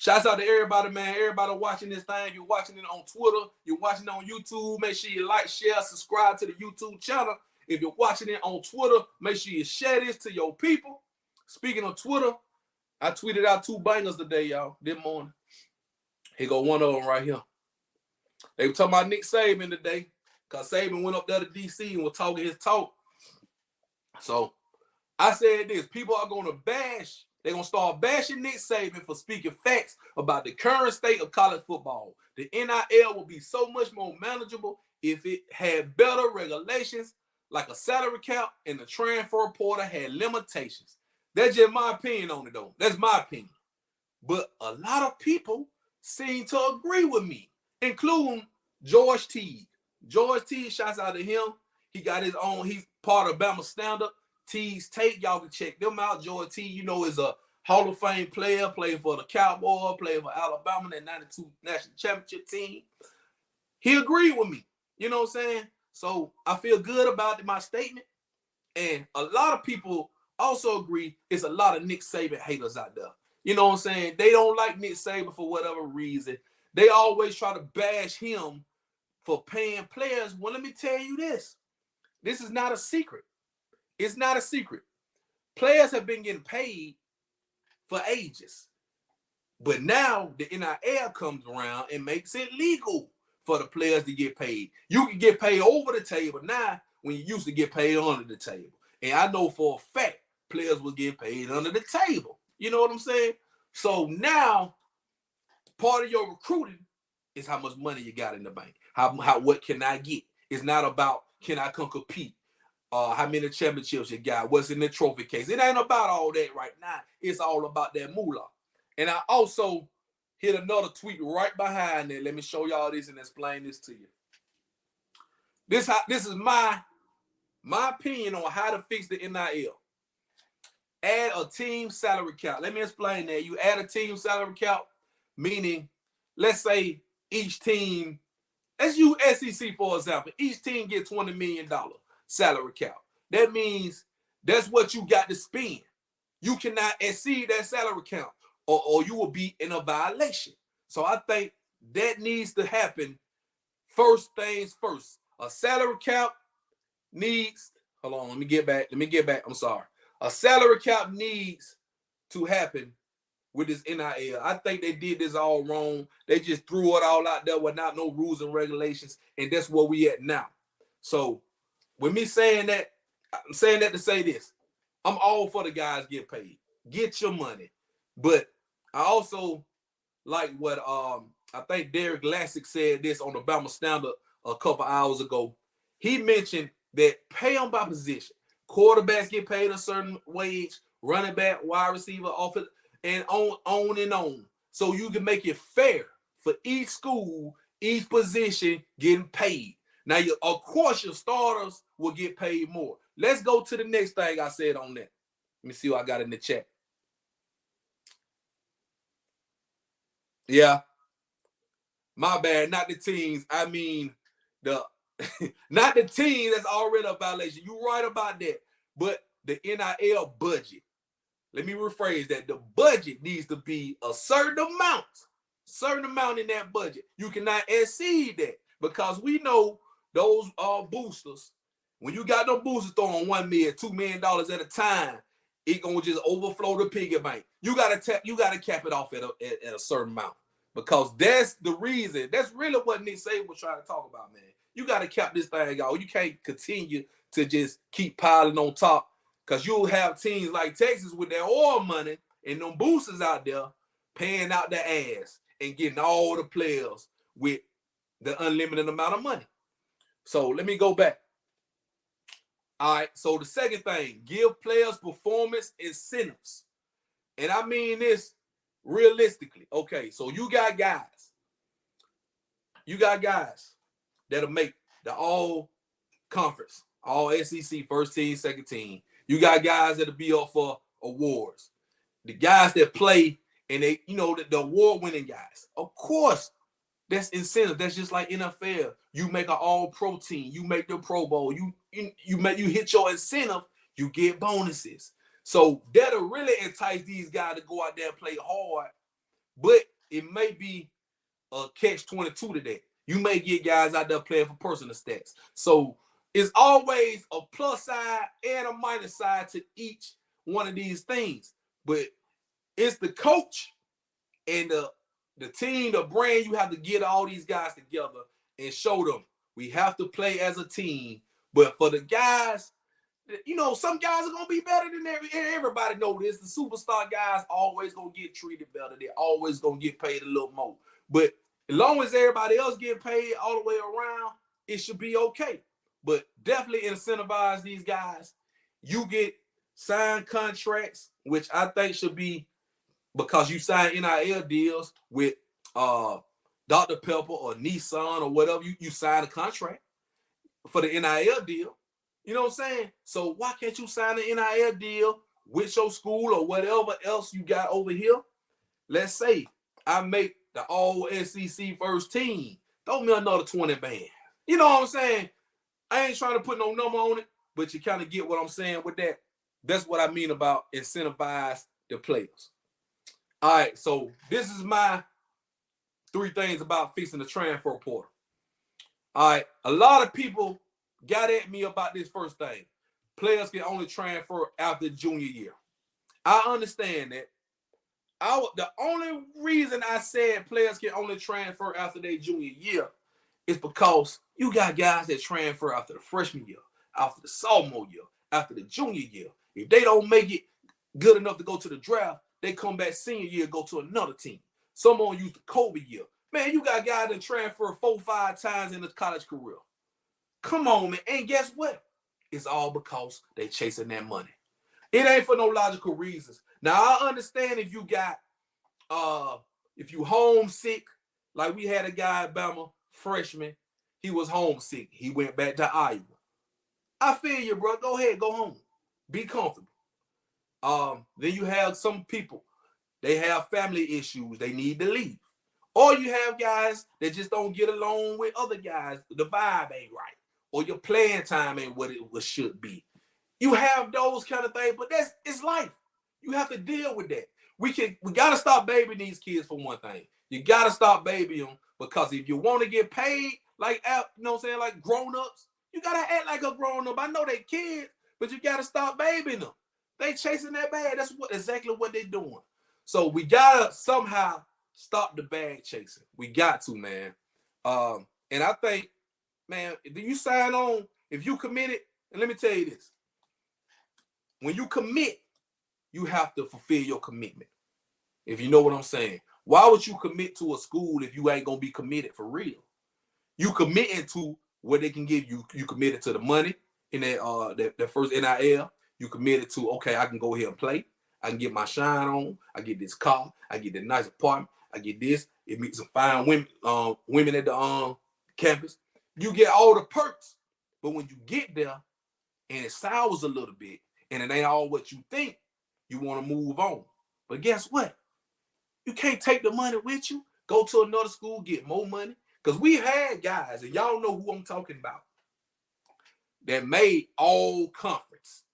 Shouts out to everybody, man. Everybody watching this thing. You're watching it on Twitter. You're watching it on YouTube. Make sure you like, share, subscribe to the YouTube channel. If you're watching it on Twitter, make sure you share this to your people. Speaking of Twitter, I tweeted out 2 bangers today, y'all, this morning. Here go one of them right here. They were talking about Nick Saban today because Saban went up there to D.C. and was talking his talk. So I said this. People are going to bash. They're going to start bashing Nick Saban for speaking facts about the current state of college football. The NIL will be so much more manageable if it had better regulations like a salary cap, and the transfer portal had limitations. That's just my opinion on it, though. That's my opinion. But a lot of people seem to agree with me, including George Teague. George Teague, shouts out to him. He got his own. He's part of Bama Stand-Up. Teague's Take, y'all can check them out. George Teague, you know, is a Hall of Fame player, playing for the Cowboys, playing for Alabama, that 92 national championship team. He agreed with me. You know what I'm saying? So I feel good about my statement. And a lot of people also agree it's a lot of Nick Saban haters out there. You know what I'm saying? They don't like Nick Saban for whatever reason. They always try to bash him for paying players. Well, let me tell you this. This is not a secret. It's not a secret. Players have been getting paid for ages. But now the NIL comes around and makes it legal for the players to get paid. You can get paid over the table now when you used to get paid under the table. And I know for a fact players will get paid under the table. You know what I'm saying? So now part of your recruiting is how much money you got in the bank. What can I get? It's not about can I come compete? How many championships you got? What's in the trophy case? It ain't about all that right now. It's all about that moolah. And I also hit another tweet right behind it. Let me show y'all this and explain this to you. This is my opinion on how to fix the NIL. Add a team salary cap. Let me explain that. You add a team salary cap, meaning, let's say each team, let's use SEC for example. Each team gets $20 million salary cap. That means that's what you got to spend. You cannot exceed that salary cap or you will be in a violation. So I think that needs to happen. First things first. A salary cap needs, hold on, let me get back. I'm sorry. A salary cap needs to happen with this NIL. I think they did this all wrong. They just threw it all out there without no rules and regulations, and that's where we at now. So with me saying that, I'm saying that to say this. I'm all for the guys get paid. Get your money. But I also like what I think Derek Lassick said this on the Bama Stand-Up a couple hours ago. He mentioned that pay them by position. Quarterbacks get paid a certain wage, running back, wide receiver, offense, and on and on. So you can make it fair for each school, each position getting paid. Now, of course, your starters will get paid more. Let's go to the next thing I said on that. Let me see what I got in the chat. Yeah. My bad. Not the teams. I mean, not the team that's already a violation. You're right about that. But the NIL budget. Let me rephrase that. The budget needs to be a certain amount in that budget. You cannot exceed that because we know those boosters, when you got them boosters throwing $1 million, $2 million at a time, it gonna just overflow the piggy bank. You gotta cap it off at a certain amount because that's the reason. That's really what Nick Saban was trying to talk about, man. You gotta cap this thing out. You can't continue to just keep piling on top because you'll have teams like Texas with their oil money and them boosters out there paying out their ass and getting all the players with the unlimited amount of money. So let me go back. All right, so the second thing, give players performance incentives. And I mean this realistically. Okay, so you got guys that'll make the all-conference, all SEC, first team, second team. You got guys that'll be up for awards. The guys that play and they, the award-winning guys. Of course, that's incentive. That's just like NFL. You make an all-pro team. You make the Pro Bowl. You hit your incentive, you get bonuses. So that'll really entice these guys to go out there and play hard. but it may be a catch-22 to that. You may get guys out there playing for personal stats. So it's always a plus side and a minus side to each one of these things. But it's the coach and the team, the brand. You have to get all these guys together and show them we have to play as a team. But for the guys, you know, some guys are going to be better than everybody know this. The superstar guys always going to get treated better. They're always going to get paid a little more. But as long as everybody else get paid all the way around, it should be okay. But definitely incentivize these guys. You get signed contracts, which I think should be because you sign NIL deals with Dr. Pepper or Nissan or whatever. You sign a contract for the NIL deal. You know what I'm saying? So why can't you sign an NIL deal with your school or whatever else you got over here? Let's say I make the all SEC first team. Throw me another 20 band. You know what I'm saying? I ain't trying to put no number on it, but you kind of get what I'm saying with that. That's what I mean about incentivize the players. All right, so this is my 3 things about fixing the transfer portal. All right, a lot of people got at me about this first thing. Players can only transfer after junior year. I understand that. The only reason I said players can only transfer after their junior year is because you got guys that transfer after the freshman year, after the sophomore year, after the junior year. If they don't make it good enough to go to the draft, they come back senior year, go to another team. Some on use the COVID year. Man, you got guys that transfer 4-5 times in the college career. Come on, man. And guess what? It's all because they chasing that money. It ain't for no logical reasons. Now, I understand if you got, if you homesick, like we had a guy at Bama, freshman, he was homesick. He went back to Iowa. I feel you, bro. Go ahead, go home. Be comfortable. Then you have some people, they have family issues. They need to leave. Or you have guys that just don't get along with other guys. The vibe ain't right. Or your playing time ain't what it should be. You have those kind of things, but it's life. You have to deal with that. We got to stop babying these kids for one thing. You got to stop babying them because if you want to get paid like, you know what I'm saying, like grown-ups, you got to act like a grown-up. I know they kids, but you got to stop babying them. They chasing that bag. That's exactly what they're doing. So we got to somehow stop the bag chasing. We got to, man. And I think, man, if you sign on, if you committed, and let me tell you this. When you commit, you have to fulfill your commitment. If you know what I'm saying. Why would you commit to a school if you ain't going to be committed for real? You committing to what they can give you. You committed to the money in that first NIL. You committed to, okay, I can go here and play. I can get my shine on. I get this car. I get the nice apartment. I get this. It meets some fine women at the campus. You get all the perks. But when you get there and it sours a little bit and it ain't all what you think, you want to move on. But guess what? You can't take the money with you. Go to another school, get more money. Because we had guys, and y'all know who I'm talking about, that made all conference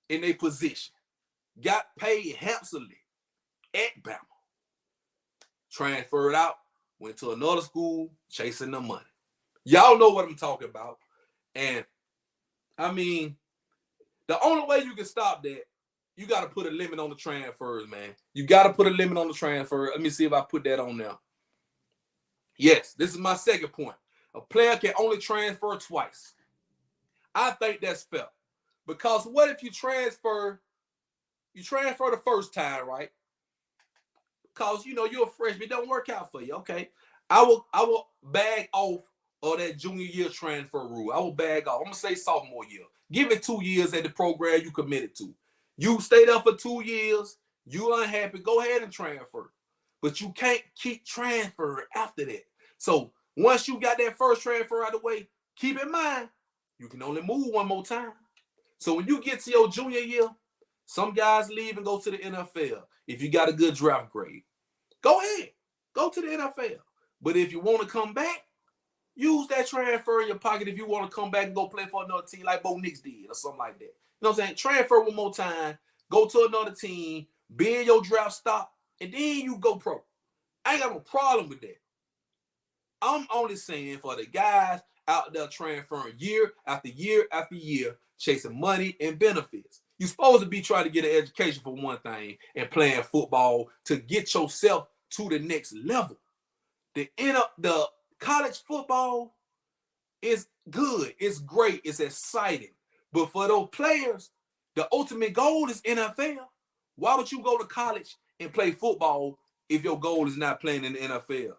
in their position. Got paid handsomely at Bama. Transferred out, went to another school, chasing the money. Y'all know what I'm talking about. And, I mean, the only way you can stop that, you got to put a limit on the transfers, man. You got to put a limit on the transfer. Let me see if I put that on there. Yes, this is my second point. A player can only transfer twice. I think that's fair. Because what if you transfer the first time, right? Because, you know, you're a freshman. It don't work out for you, okay? I will bag off of that junior year transfer rule. I will bag off. I'm going to say sophomore year. Give it 2 years at the program you committed to. You stay there for 2 years. You unhappy. Go ahead and transfer. But you can't keep transferring after that. So once you got that first transfer out of the way, keep in mind, you can only move one more time. So when you get to your junior year, some guys leave and go to the NFL. If you got a good draft grade, go ahead. Go to the NFL. But if you want to come back, use that transfer in your pocket if you want to come back and go play for another team like Bo Nix did or something like that. You know what I'm saying? Transfer one more time, go to another team, build your draft stock, and then you go pro. I ain't got no problem with that. I'm only saying for the guys out there transferring year after year after year, chasing money and benefits. You're supposed to be trying to get an education for one thing and playing football to get yourself to the next level. The college football is good, it's great, it's exciting. But for those players, the ultimate goal is NFL. Why would you go to college and play football if your goal is not playing in the NFL?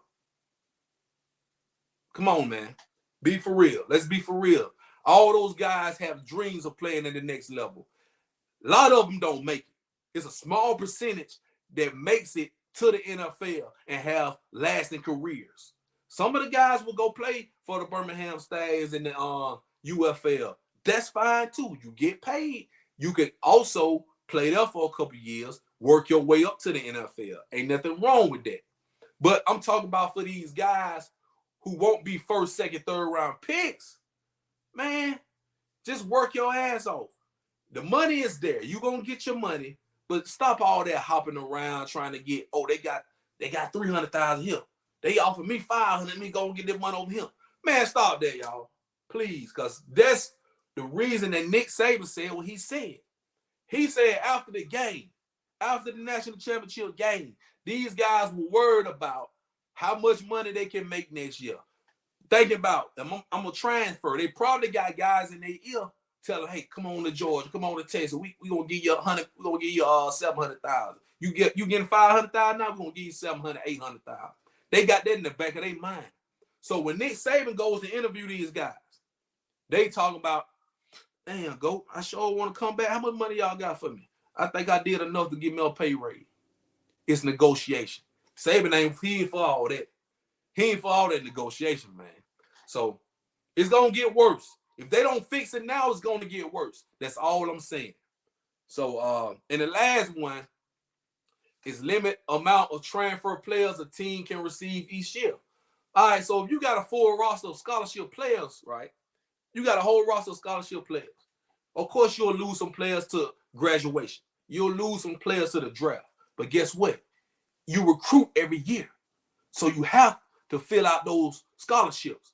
Come on, man. Be for real. Let's be for real. All those guys have dreams of playing at the next level. A lot of them don't make it. It's a small percentage that makes it to the NFL and have lasting careers. Some of the guys will go play for the Birmingham Stars and the UFL. That's fine too. You get paid. You could also play there for a couple years, work your way up to the NFL. Ain't nothing wrong with that. But I'm talking about for these guys who won't be first, second, third round picks, man, just work your ass off. The money is there. You're going to get your money, but stop all that hopping around trying to get, they got 300,000 here. They offered me 500, let me go get that money over here. Man, stop that, y'all. Please, because that's the reason that Nick Saban said what he said. He said after the game, after the national championship game, these guys were worried about how much money they can make next year. Thinking about, I'm going to transfer. They probably got guys in their ear telling, hey, come on to Georgia, come on to Texas. We going to give you 100, we're going to give you 700,000. You getting 500,000 now, we're going to give you 700, 800,000. They got that in the back of their mind. So when Nick Saban goes to interview these guys, they talk about, damn, GOAT, I sure want to come back. How much money y'all got for me? I think I did enough to give me a pay raise. It's negotiation. Saban ain't for all that. He ain't for all that negotiation, man. So it's going to get worse. If they don't fix it now, it's going to get worse. That's all I'm saying. So, and the last one is limit amount of transfer players a team can receive each year. All right, so if you got a full roster of scholarship players, right? You got a whole roster of scholarship players. Of course, you'll lose some players to graduation. You'll lose some players to the draft. But guess what? You recruit every year. So you have to fill out those scholarships.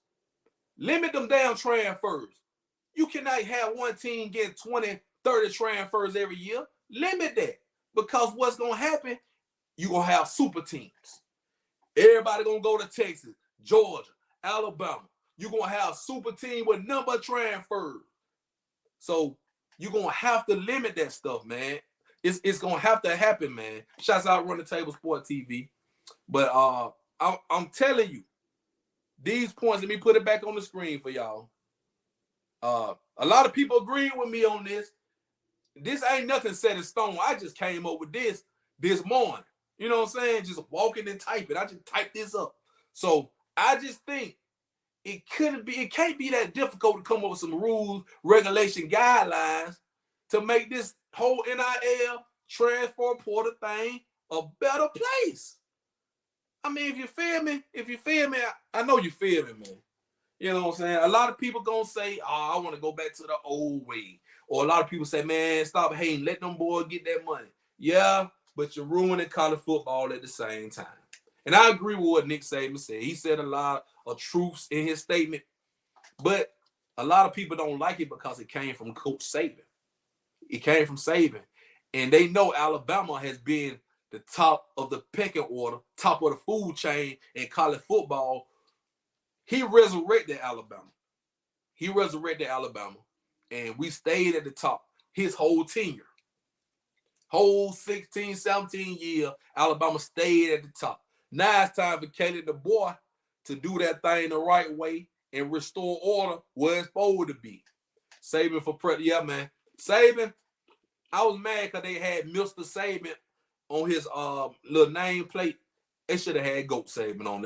Limit them down transfers. You cannot have one team get 20, 30 transfers every year. Limit that. Because what's going to happen, you're going to have super teams. Everybody going to go to Texas, Georgia, Alabama. You're going to have super team with number of transfers. So you're going to have to limit that stuff, man. It's going to have to happen, man. Shouts out Run the Table Sport TV. But I'm telling you, these points, let me put it back on the screen for y'all. A lot of people agree with me on this. This ain't nothing set in stone. I just came up with this morning. You know what I'm saying? Just walking and typing. I just typed this up. So I just think it can't be that difficult to come up with some rules, regulation, guidelines to make this whole NIL transfer portal thing a better place. I mean, if you feel me, I know you feel me, man. You know what I'm saying? A lot of people gonna say, oh, I want to go back to the old way. Or a lot of people say, man, stop hating, let them boys get that money. Yeah, but you're ruining college football at the same time. And I agree with what Nick Saban said. He said a lot of truths in his statement, but a lot of people don't like it because it came from Coach Saban. It came from Saban. And they know Alabama has been the top of the pecking order, top of the food chain in college football. He resurrected Alabama. And we stayed at the top his whole tenure. Whole 16, 17 year, Alabama stayed at the top. Now it's time for Kelly the boy to do that thing the right way and restore order where it's supposed to be. Saban for yeah, man. Saban, I was mad because they had Mr. Saban on his little nameplate. They should have had GOAT Saban on there.